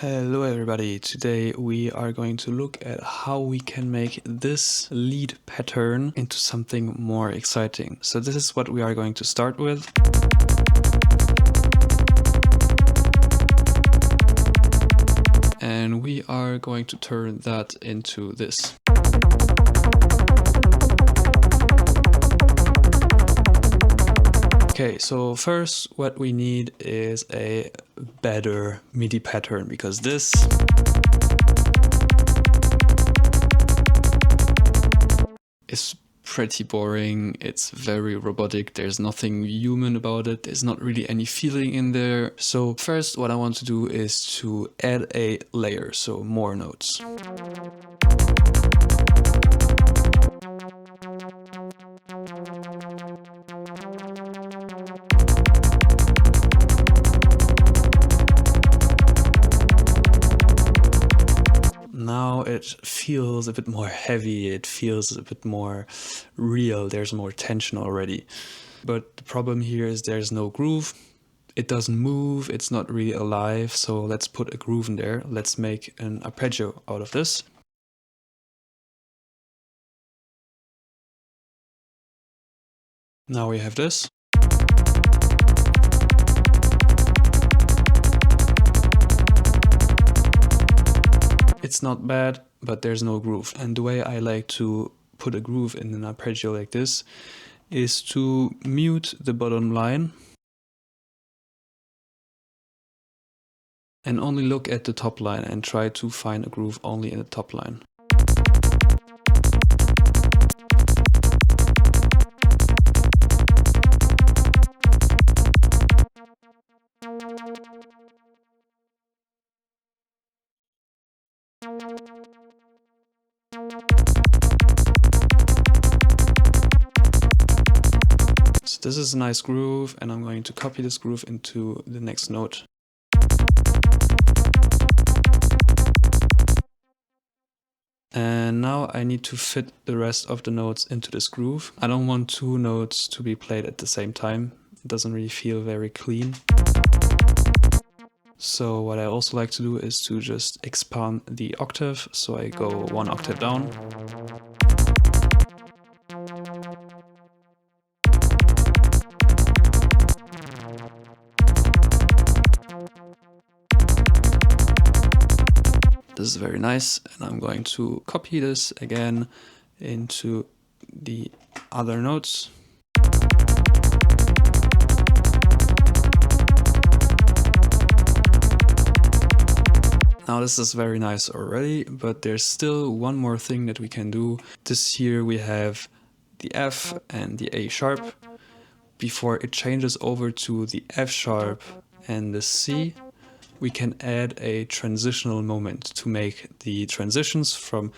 Hello everybody, today we are going to look at how we can make this lead pattern into something more exciting. So this is what we are going to start with. And we are going to turn that into this. Okay, so first what we need is a better MIDI pattern, because this is pretty boring, it's very robotic, there's nothing human about it, there's not really any feeling in there. So first what I want to do is to add a layer, so more notes. Now it feels a bit more heavy, it feels a bit more real, there's more tension already. But the problem here is there's no groove, it doesn't move, it's not really alive, so let's put a groove in there. Let's make an arpeggio out of this. Now we have this. It's not bad, but there's no groove. And the way I like to put a groove in an arpeggio like this is to mute the bottom line and only look at the top line and try to find a groove only in the top line. So this is a nice groove, and I'm going to copy this groove into the next note. And now I need to fit the rest of the notes into this groove. I don't want two notes to be played at the same time. It doesn't really feel very clean. So what I also like to do is to just expand the octave. So I go one octave down. This is very nice, and I'm going to copy this again into the other notes. Now this is very nice already, but there's still one more thing that we can do. This here we have the F and the A sharp. Before it changes over to the F sharp and the C, we can add a transitional moment to make the transitions from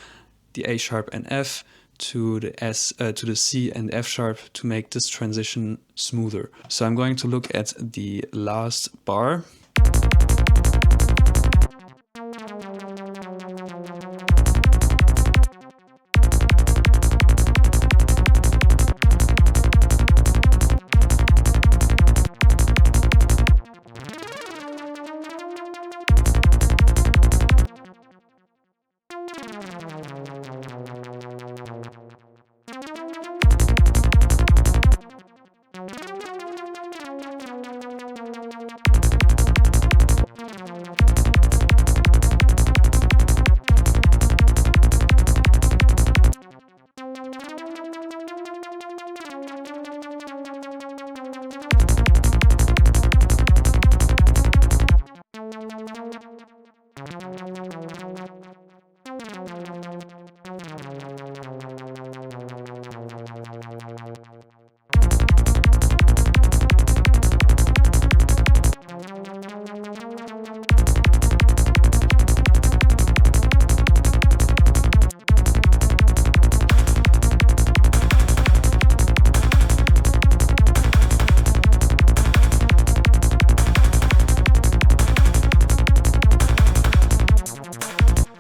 the A sharp and F to the C and F sharp to make this transition smoother. So I'm going to look at the last bar.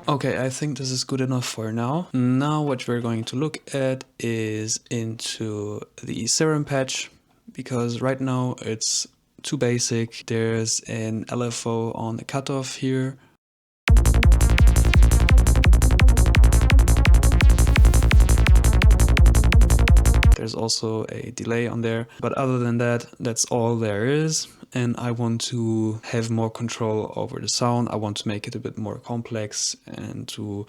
Okay, I think this is good enough for now. Now what we're going to look at is into the Serum patch, because right now it's too basic. There's an LFO on the cutoff here, There's also a delay on there, but other than that, that's all there is. And I want to have more control over the sound. I want to make it a bit more complex and to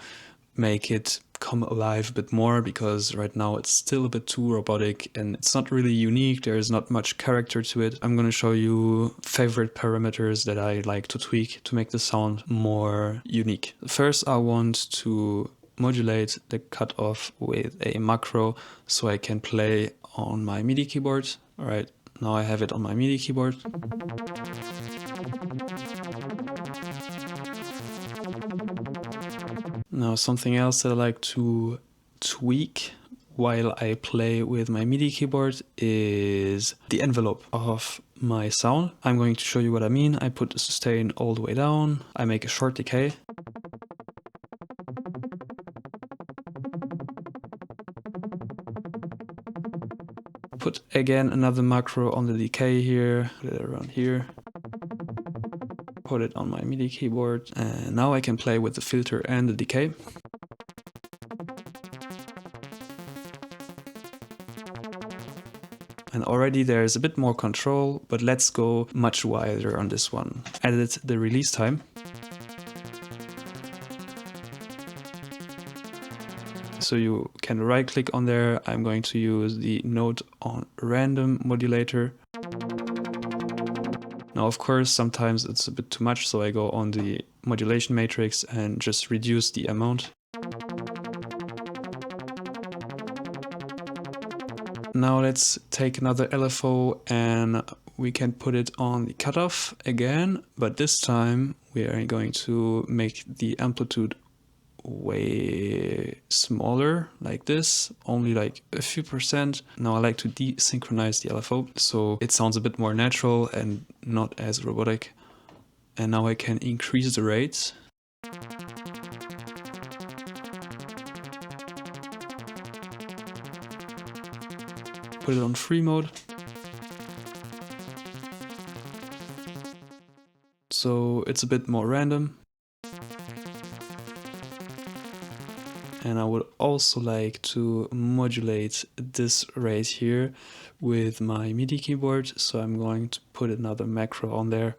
make it come alive a bit more, because right now it's still a bit too robotic and it's not really unique. There is not much character to it. I'm going to show you favorite parameters that I like to tweak to make the sound more unique. First, I want to modulate the cutoff with a macro so I can play on my MIDI keyboard. All right, now I have it on my MIDI keyboard. Now something else that I like to tweak while I play with my MIDI keyboard is the envelope of my sound. I'm going to show you what I mean. I put the sustain all the way down. I make a short decay. Put again another macro on the decay here, put it around here. Put it on my MIDI keyboard, and now I can play with the filter and the decay. And already there's a bit more control, but let's go much wider on this one. Edit the release time. So you can right click on there. I'm going to use the note on random modulator. Now, of course, sometimes it's a bit too much, so I go on the modulation matrix and just reduce the amount. Now let's take another LFO and we can put it on the cutoff again, but this time we are going to make the amplitude way smaller, like this, only like a few percent. Now I like to desynchronize the LFO so it sounds a bit more natural and not as robotic. And now I can increase the rates. Put it on free mode. So it's a bit more random. And I would also like to modulate this rate here with my MIDI keyboard. So I'm going to put another macro on there.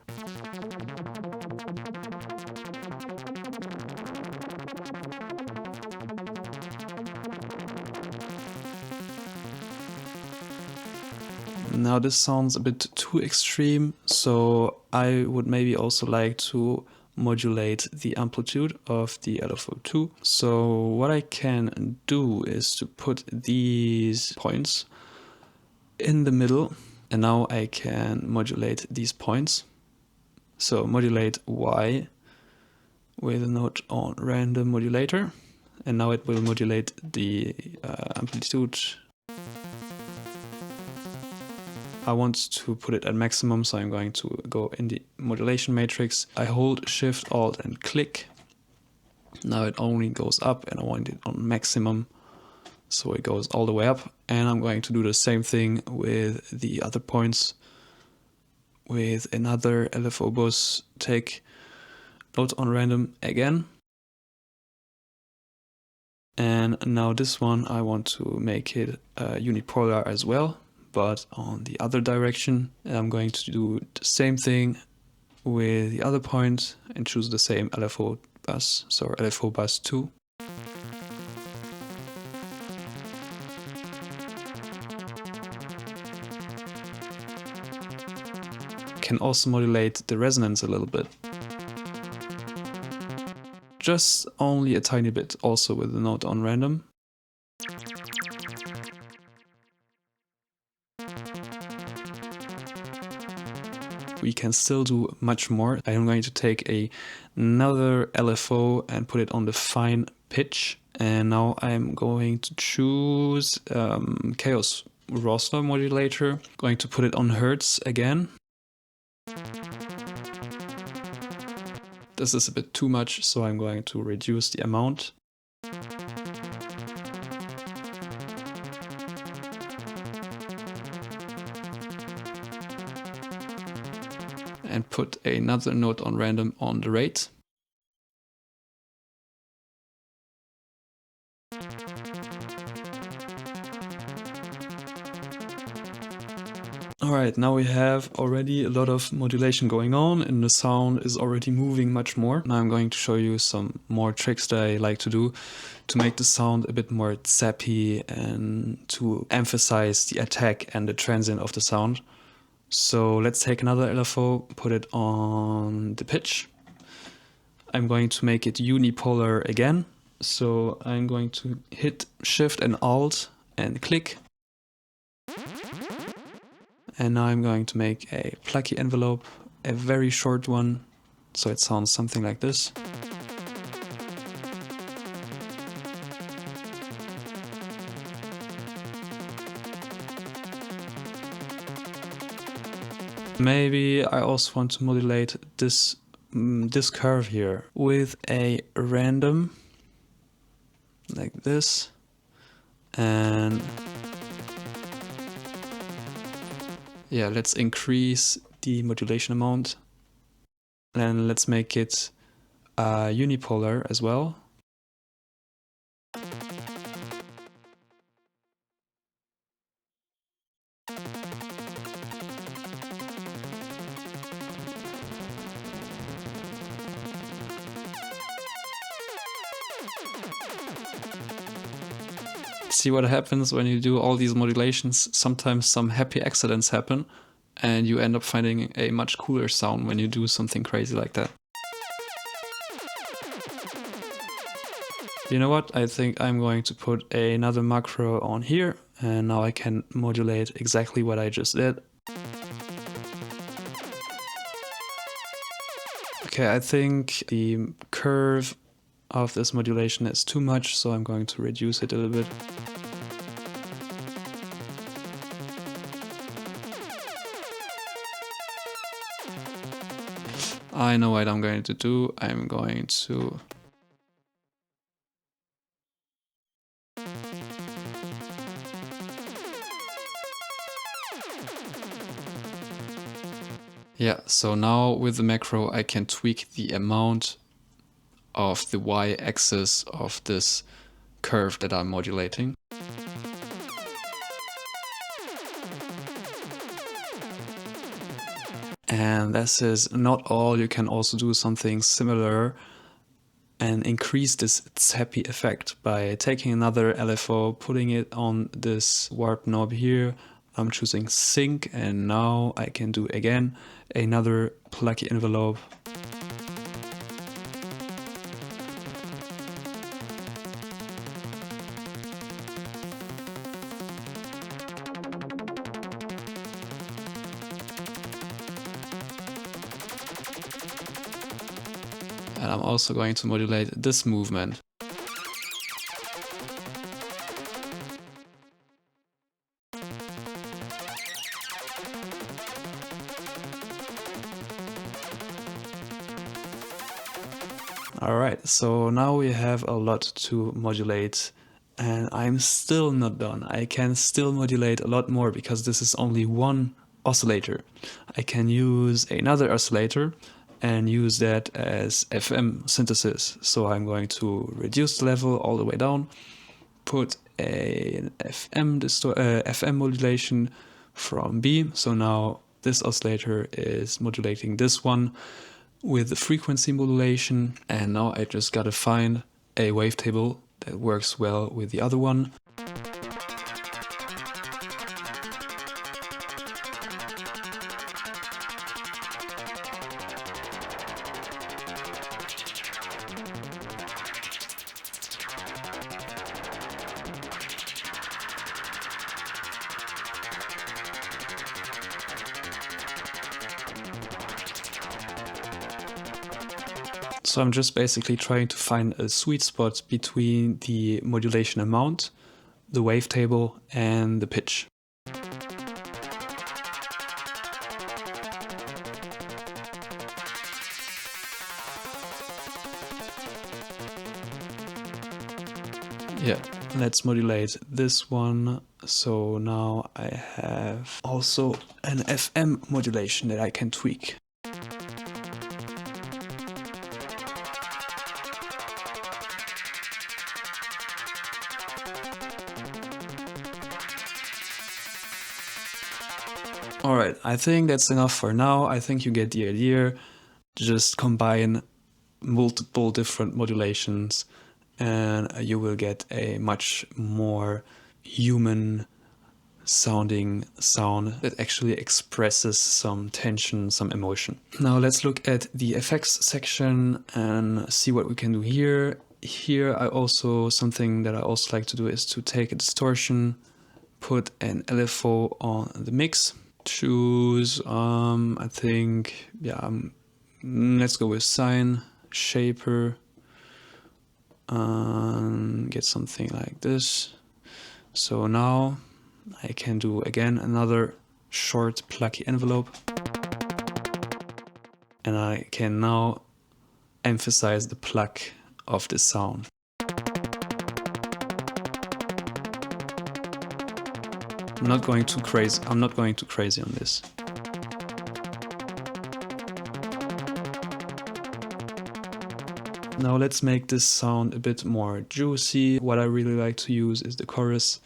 Now this sounds a bit too extreme, so I would maybe also like to modulate the amplitude of the LFO2. So what I can do is to put these points in the middle, and now I can modulate these points. So modulate Y with a note on random modulator, and now it will modulate the amplitude. I want to put it at maximum, so I'm going to go in the modulation matrix. I hold Shift, Alt and click. Now it only goes up and I want it on maximum. So it goes all the way up, and I'm going to do the same thing with the other points. With another LFO bus, take note on random again. And now this one I want to make it unipolar as well, but on the other direction. And I'm going to do the same thing with the other point and choose the same LFO bus, so LFO bus 2. Can also modulate the resonance a little bit. Just only a tiny bit, also with the note on random. We can still do much more. I am going to take another LFO and put it on the fine pitch. And now I'm going to choose Chaos Roster modulator. Going to put it on Hertz again. This is a bit too much, so I'm going to reduce the amount. And put another note on random on the rate. Alright, now we have already a lot of modulation going on and the sound is already moving much more. Now I'm going to show you some more tricks that I like to do to make the sound a bit more zappy and to emphasize the attack and the transient of the sound. So let's take another LFO, put it on the pitch. I'm going to make it unipolar again. So I'm going to hit Shift and Alt and click. And now I'm going to make a plucky envelope, a very short one, so it sounds something like this. Maybe I also want to modulate this curve here with a random, like this, and yeah, let's increase the modulation amount and let's make it unipolar as well. See what happens when you do all these modulations. Sometimes some happy accidents happen and you end up finding a much cooler sound when you do something crazy like that. You know what? I think I'm going to put another macro on here and now I can modulate exactly what I just did. Okay, I think the curve of this modulation is too much, so I'm going to reduce it a little bit. I know what I'm going to do. I'm going to yeah, so now with the macro I can tweak the amount of the y-axis of this curve that I'm modulating. And this is not all, you can also do something similar and increase this zappy effect by taking another LFO, putting it on this warp knob here. I'm choosing sync and now I can do again another plucky envelope. And I'm also going to modulate this movement. Alright, so now we have a lot to modulate and I'm still not done. I can still modulate a lot more because this is only one oscillator. I can use another oscillator and use that as FM synthesis. So I'm going to reduce the level all the way down, put an FM modulation from B. So now this oscillator is modulating this one with the frequency modulation, and now I just gotta find a wavetable that works well with the other one. So I'm just basically trying to find a sweet spot between the modulation amount, the wavetable, and the pitch. Yeah, let's modulate this one. So now I have also an FM modulation that I can tweak. Alright, I think that's enough for now. I think you get the idea. Just combine multiple different modulations and you will get a much more human sounding sound that actually expresses some tension, some emotion. Now let's look at the effects section and see what we can do here. Here something that I also like to do is to take a distortion, put an LFO on the mix, choose I think let's go with sine, shaper, get something like this. So now I can do again another short plucky envelope, and I can now emphasize the pluck of the sound. I'm not going too crazy on this. Now let's make this sound a bit more juicy. What I really like to use is the chorus.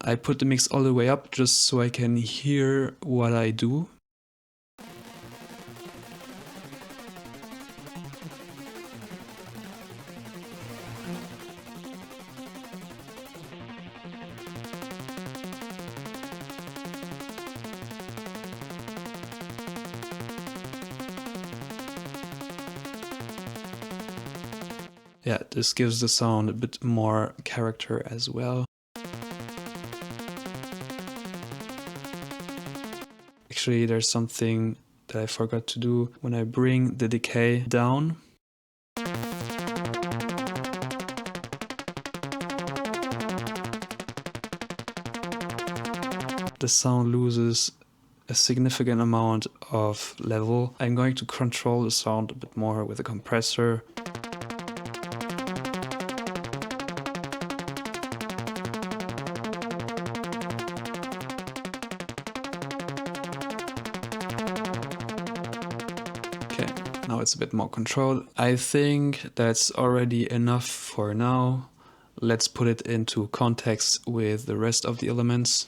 I put the mix all the way up just so I can hear what I do. Yeah, this gives the sound a bit more character as well. Actually, there's something that I forgot to do. When I bring the decay down, the sound loses a significant amount of level. I'm going to control the sound a bit more with a compressor. Okay, now it's a bit more controlled. I think that's already enough for now. Let's put it into context with the rest of the elements.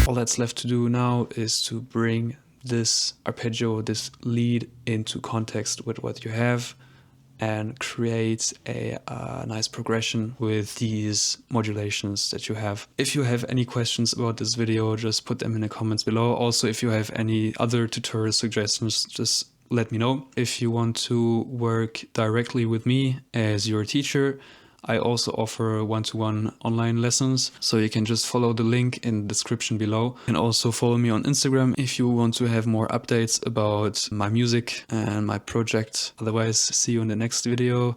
All that's left to do now is to bring this arpeggio, this lead, into context with what you have and create a nice progression with these modulations that you have. If you have any questions about this video, just put them in the comments below. Also, if you have any other tutorial suggestions, just let me know. If you want to work directly with me as your teacher, I also offer one-to-one online lessons, so you can just follow the link in the description below. And also follow me on Instagram if you want to have more updates about my music and my project. Otherwise, see you in the next video.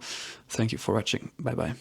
Thank you for watching. Bye bye.